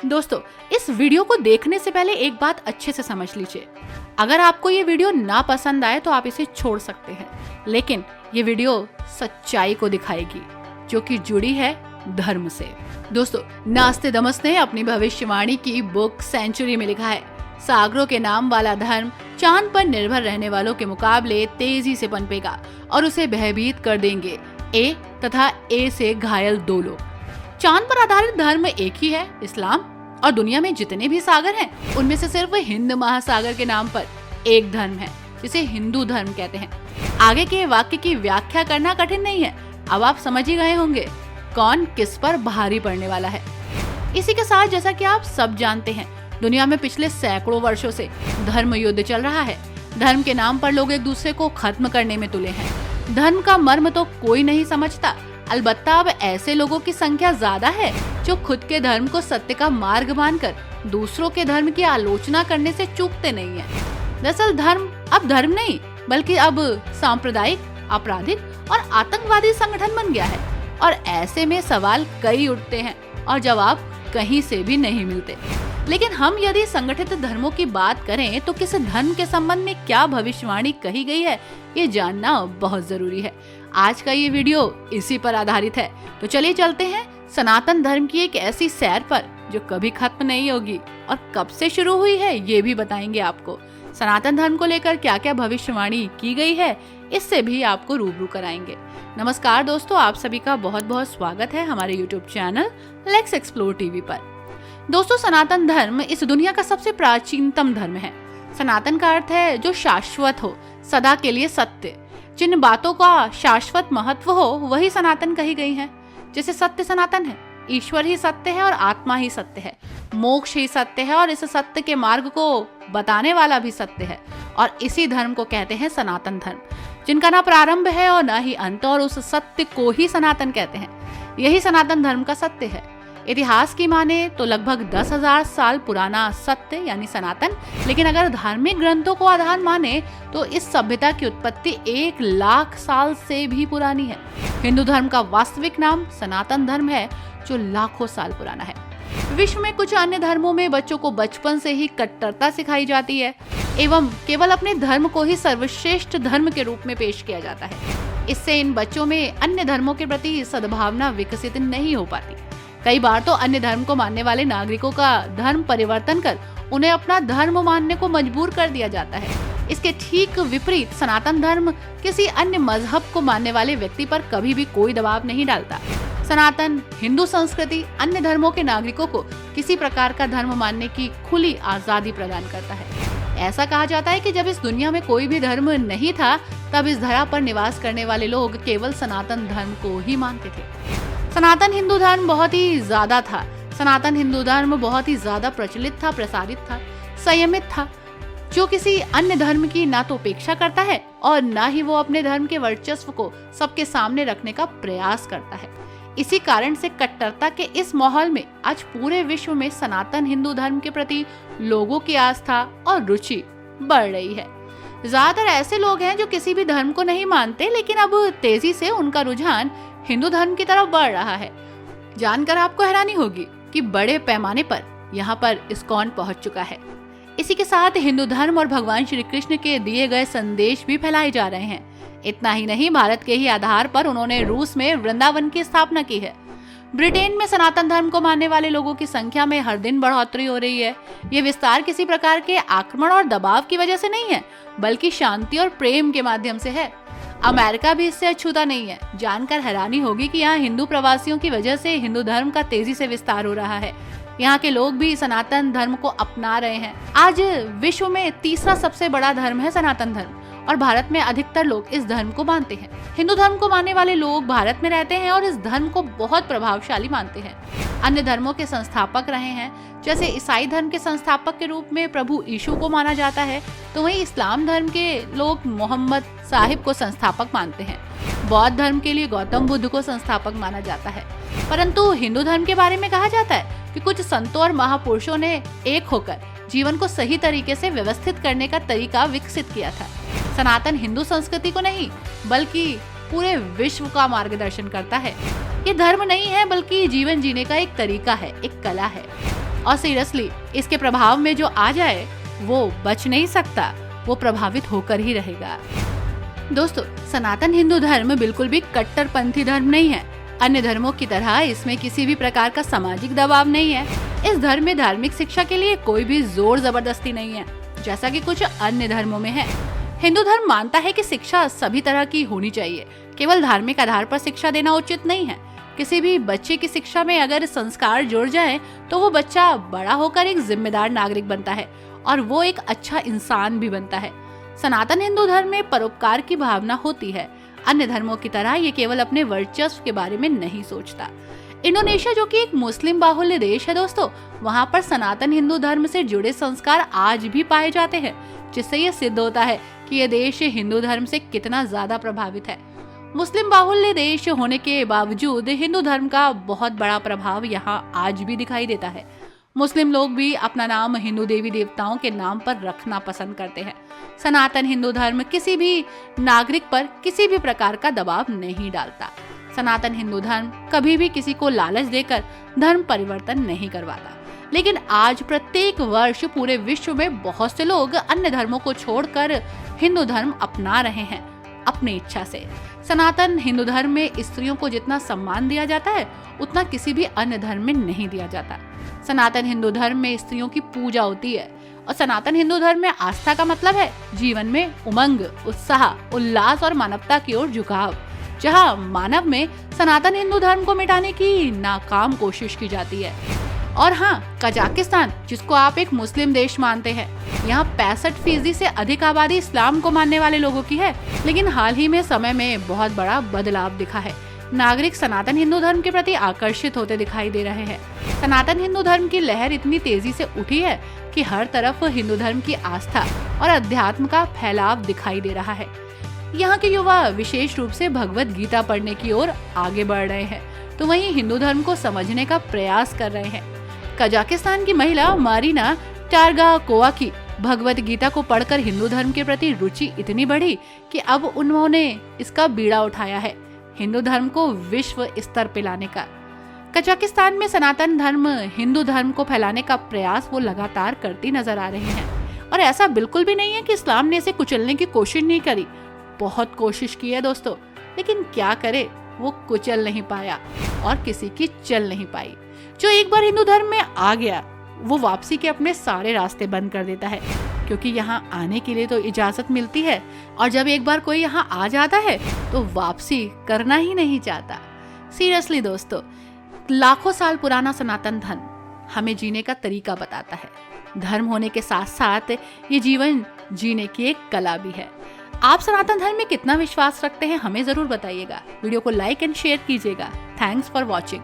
दोस्तों, इस वीडियो को देखने से पहले एक बात अच्छे से समझ लीजिए। अगर आपको ये वीडियो ना पसंद आए तो आप इसे छोड़ सकते हैं, लेकिन ये वीडियो सच्चाई को दिखाएगी जो कि जुड़ी है धर्म से। दोस्तों, नास्तिदमस ने अपनी भविष्यवाणी की बुक सेंचुरी में लिखा है, सागरों के नाम वाला धर्म चांद पर निर्भर रहने वालों के मुकाबले तेजी से पनपेगा और उसे भयभीत कर देंगे ए तथा ए से घायल 2 लोग। चांद पर आधारित धर्म एक ही है, इस्लाम, और दुनिया में जितने भी सागर हैं उनमें से सिर्फ हिंद महासागर के नाम पर एक धर्म है जिसे हिंदू धर्म कहते हैं। आगे के वाक्य की व्याख्या करना कठिन नहीं है, अब आप समझ ही गए होंगे कौन किस पर भारी पड़ने वाला है। इसी के साथ, जैसा कि आप सब जानते हैं, दुनिया में पिछले सैकड़ों वर्षों से धर्म युद्ध चल रहा है। धर्म के नाम पर लोग एक दूसरे को खत्म करने में तुले हैं। धर्म का मर्म तो कोई नहीं समझता, अलबत्ता अब ऐसे लोगों की संख्या ज्यादा है जो खुद के धर्म को सत्य का मार्ग मानकर दूसरों के धर्म की आलोचना करने से चूकते नहीं हैं। दरअसल धर्म अब धर्म नहीं, बल्कि अब सांप्रदायिक, आपराधिक और आतंकवादी संगठन बन गया है। और ऐसे में सवाल कई उठते हैं और जवाब कहीं से भी नहीं मिलते। लेकिन हम यदि संगठित धर्मों की बात करें तो किस धर्म के संबंध में क्या भविष्यवाणी कही गई है, ये जानना बहुत जरूरी है। आज का ये वीडियो इसी पर आधारित है। तो चलिए चलते हैं सनातन धर्म की एक ऐसी सैर पर जो कभी खत्म नहीं होगी, और कब से शुरू हुई है ये भी बताएंगे आपको। सनातन धर्म को लेकर क्या क्या भविष्यवाणी की गई है, इससे भी आपको रूबरू कराएंगे। नमस्कार दोस्तों, आप सभी का बहुत बहुत स्वागत है हमारे YouTube channel let's explore TV पर। दोस्तों, सनातन धर्म इस दुनिया का सबसे प्राचीनतम धर्म है। सनातन का अर्थ है जो शाश्वत हो, सदा के लिए सत्य। जिन बातों का शाश्वत महत्व हो वही सनातन कही गई है। जैसे सत्य सनातन है, ईश्वर ही सत्य है और आत्मा ही सत्य है, मोक्ष ही सत्य है और इस सत्य के मार्ग को बताने वाला भी सत्य है। और इसी धर्म को कहते हैं सनातन धर्म, जिनका ना प्रारंभ है और ना ही अंत, और उस सत्य को ही सनातन कहते हैं। यही सनातन धर्म का सत्य है। इतिहास की माने तो लगभग 10,000 साल पुराना सत्य यानी सनातन, लेकिन अगर धार्मिक ग्रंथों को आधार माने तो इस सभ्यता की उत्पत्ति 1 लाख साल से भी पुरानी है। हिंदू धर्म का वास्तविक नाम सनातन धर्म है, जो लाखों साल पुराना है। विश्व में कुछ अन्य धर्मों में बच्चों को बचपन से ही कट्टरता सिखाई जाती है एवं केवल अपने धर्म को ही सर्वश्रेष्ठ धर्म के रूप में पेश किया जाता है। इससे इन बच्चों में अन्य धर्मों के प्रति सद्भावना विकसित नहीं हो पाती। कई बार तो अन्य धर्म को मानने वाले नागरिकों का धर्म परिवर्तन कर उन्हें अपना धर्म मानने को मजबूर कर दिया जाता है। इसके ठीक विपरीत सनातन धर्म किसी अन्य मजहब को मानने वाले व्यक्ति पर कभी भी कोई दबाव नहीं डालता। सनातन हिंदू संस्कृति अन्य धर्मों के नागरिकों को किसी प्रकार का धर्म मानने की खुली आजादी प्रदान करता है। ऐसा कहा जाता है कि जब इस दुनिया में कोई भी धर्म नहीं था, तब इस धरा पर निवास करने वाले लोग केवल सनातन धर्म को ही मानते थे। सनातन हिंदू धर्म बहुत ही ज्यादा था। सनातन हिंदू धर्म बहुत ही ज्यादा प्रचलित था, प्रसारित था, संयमित था, जो किसी अन्य धर्म की ना तो उपेक्षा करता है और ना ही वो अपने धर्म के वर्चस्व को सबके सामने रखने का प्रयास करता है। इसी कारण से कट्टरता के इस माहौल में आज पूरे विश्व में सनातन हिंदू धर्म के प्रति लोगों की आस्था और रुचि बढ़ रही है। ज्यादातर ऐसे लोग हैं जो किसी भी धर्म को नहीं मानते, लेकिन अब तेजी से उनका रुझान हिंदू धर्म की तरफ बढ़ रहा है। जानकर आपको हैरानी होगी कि बड़े पैमाने पर यहाँ पर इस्कॉन पहुँच चुका है। इसी के साथ हिंदू धर्म और भगवान श्री कृष्ण के दिए गए संदेश भी फैलाए जा रहे हैं। इतना ही नहीं, भारत के ही आधार पर उन्होंने रूस में वृंदावन की स्थापना की है। ब्रिटेन में सनातन धर्म को मानने वाले लोगों की संख्या में हर दिन बढ़ोतरी हो रही है। ये विस्तार किसी प्रकार के आक्रमण और दबाव की वजह से नहीं है, बल्कि शांति और प्रेम के माध्यम से है। अमेरिका भी इससे अछूता नहीं है। जानकर हैरानी होगी कि यहाँ हिंदू प्रवासियों की वजह से हिंदू धर्म का तेजी से विस्तार हो रहा है। यहाँ के लोग भी सनातन धर्म को अपना रहे हैं। आज विश्व में तीसरा सबसे बड़ा धर्म है सनातन धर्म, और भारत में अधिकतर लोग इस धर्म को मानते हैं। हिंदू धर्म को मानने वाले लोग भारत में रहते हैं और इस धर्म को बहुत प्रभावशाली मानते हैं। अन्य धर्मों के संस्थापक रहे हैं। जैसे ईसाई धर्म के संस्थापक के रूप में प्रभु यीशु को माना जाता है, तो वहीं इस्लाम धर्म के लोग मोहम्मद साहिब को संस्थापक मानते हैं। बौद्ध धर्म के लिए गौतम बुद्ध को संस्थापक माना जाता है। परंतु हिंदू धर्म के बारे में कहा जाता है कि कुछ संतों और महापुरुषों ने एक होकर जीवन को सही तरीके से व्यवस्थित करने का तरीका विकसित किया था। सनातन हिंदू संस्कृति को नहीं, बल्कि पूरे विश्व का मार्गदर्शन करता है। ये धर्म नहीं है, बल्कि जीवन जीने का एक तरीका है, एक कला है। और सीरियसली इसके प्रभाव में जो आ जाए वो बच नहीं सकता, वो प्रभावित होकर ही रहेगा। दोस्तों, सनातन हिंदू धर्म बिल्कुल भी कट्टरपंथी धर्म नहीं है। अन्य धर्मों की तरह इसमें किसी भी प्रकार का सामाजिक दबाव नहीं है। इस धर्म में धार्मिक शिक्षा के लिए कोई भी जोर जबरदस्ती नहीं है, जैसा कि कुछ अन्य धर्मों में है। हिंदू धर्म मानता है कि शिक्षा सभी तरह की होनी चाहिए, केवल धार्मिक आधार पर शिक्षा देना उचित नहीं है। किसी भी बच्चे की शिक्षा में अगर संस्कार जुड़ जाए तो वो बच्चा बड़ा होकर एक जिम्मेदार नागरिक बनता है और वो एक अच्छा इंसान भी बनता है। सनातन हिंदू धर्म में परोपकार की भावना होती है। अन्य धर्मों की तरह ये केवल अपने वर्चस्व के बारे में नहीं सोचता। इंडोनेशिया, जो कि एक मुस्लिम बाहुल्य देश है दोस्तों, वहाँ पर सनातन हिंदू धर्म से जुड़े संस्कार आज भी पाए जाते हैं, जिससे ये सिद्ध होता है कि ये देश हिंदू धर्म से कितना ज्यादा प्रभावित है। मुस्लिम बाहुल्य देश होने के बावजूद हिंदू धर्म का बहुत बड़ा प्रभाव यहाँ आज भी दिखाई देता है। मुस्लिम लोग भी अपना नाम हिंदू देवी देवताओं के नाम पर रखना पसंद करते हैं। सनातन हिंदू धर्म किसी भी नागरिक पर किसी भी प्रकार का दबाव नहीं डालता। सनातन हिंदू धर्म कभी भी किसी को लालच देकर धर्म परिवर्तन नहीं करवाता। लेकिन आज प्रत्येक वर्ष पूरे विश्व में बहुत से लोग अन्य धर्मों को छोड़कर हिंदू धर्म अपना रहे हैं अपनी इच्छा से। सनातन हिंदू धर्म में स्त्रियों को जितना सम्मान दिया जाता है उतना किसी भी अन्य धर्म में नहीं दिया जाता। सनातन हिंदू धर्म में स्त्रियों की पूजा होती है और सनातन हिंदू धर्म में आस्था का मतलब है जीवन में उमंग, उत्साह, उल्लास और मानवता की ओर झुकाव। जहां मानव में सनातन हिंदू धर्म को मिटाने की नाकाम कोशिश की जाती है। और हाँ, कजाकिस्तान, जिसको आप एक मुस्लिम देश मानते हैं, यहाँ 65% से अधिक आबादी इस्लाम को मानने वाले लोगों की है। लेकिन हाल ही में समय में बहुत बड़ा बदलाव दिखा है। नागरिक सनातन हिंदू धर्म के प्रति आकर्षित होते दिखाई दे रहे हैं। सनातन हिंदू धर्म की लहर इतनी तेजी से उठी है कि हर तरफ हिंदू धर्म की आस्था और अध्यात्म का फैलाव दिखाई दे रहा है। यहाँ के युवा विशेष रूप से भगवत गीता पढ़ने की ओर आगे बढ़ रहे हैं, तो वहीं हिंदू धर्म को समझने का प्रयास कर रहे हैं। कजाकिस्तान की महिला मारिना टारगाकोवा की भगवत गीता को पढ़कर हिंदू धर्म के प्रति रुचि इतनी बढ़ी कि अब उन्होंने इसका बीड़ा उठाया है हिंदू धर्म को विश्व स्तर पे लाने का। कजाकिस्तान में सनातन धर्म हिंदू धर्म को फैलाने का प्रयास वो लगातार करती नजर आ रही हैं। और ऐसा बिल्कुल भी नहीं है कि इस्लाम ने इसे कुचलने की कोशिश नहीं करी, बहुत कोशिश की है दोस्तों, लेकिन क्या करे, वो कुचल नहीं पाया और किसी की चल नहीं पाई। जो एक बार हिंदू धर्म में आ गया वो वापसी के अपने सारे रास्ते बंद कर देता है, क्योंकि यहाँ आने के लिए तो इजाजत मिलती है और जब एक बार कोई यहाँ आ जाता है तो वापसी करना ही नहीं चाहता। सीरियसली दोस्तों, लाखों साल पुराना सनातन धर्म हमें जीने का तरीका बताता है। धर्म होने के साथ साथ ये जीवन जीने की एक कला भी है। आप सनातन धर्म में कितना विश्वास रखते हैं हमें जरूर बताइएगा। वीडियो को लाइक एंड शेयर कीजिएगा। Thanks for watching.